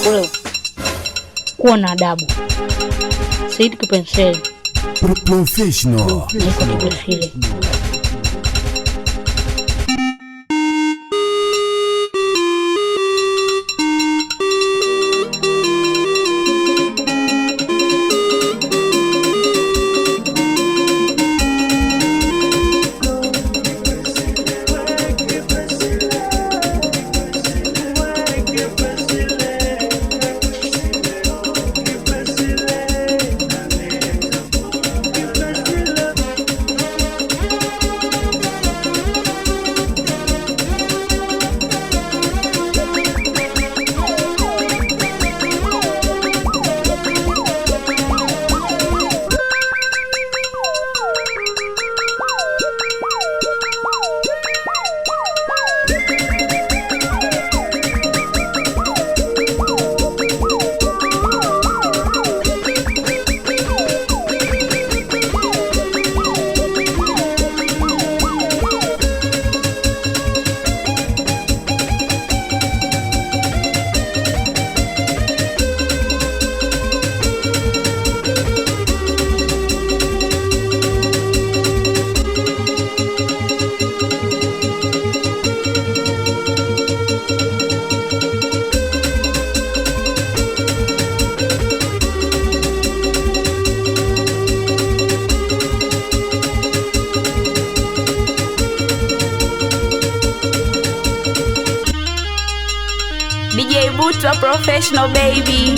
Wewe kuwa na adabu. Said Kipenseli professional. Niko Kipenseli. DJ Buto professional baby.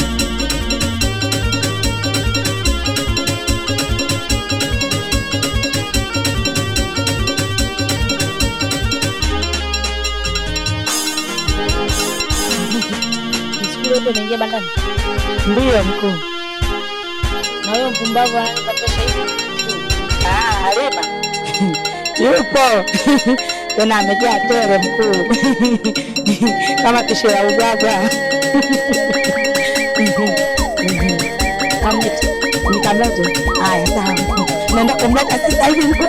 Msikule hapo naingia bandani. Ndio mkuu. Na wewe mpumbavu ananipa pesa hivi. Halima. Yupo. Tena amejaa tele mkuu. Kama pishi la ugaga. Nikamlete. Haya sawa mkuu. Naenda kumleta sasa hivi mkuu.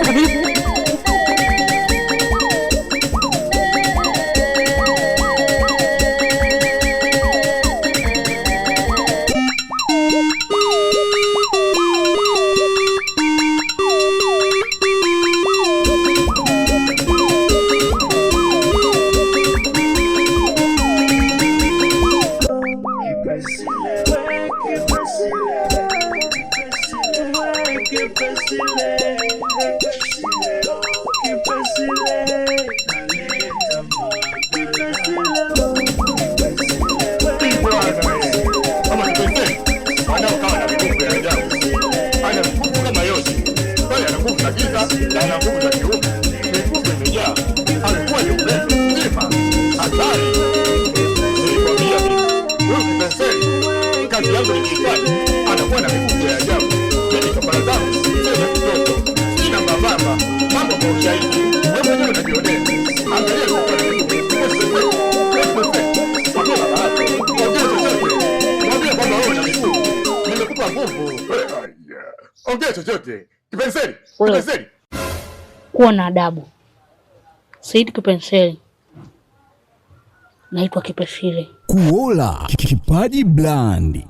Ongea chochote. Kipenseli. Kipenseli. Kuwa na adabu. Said Kipenseli. Naitwa Kipenseli. Kuola Kipaji Brand.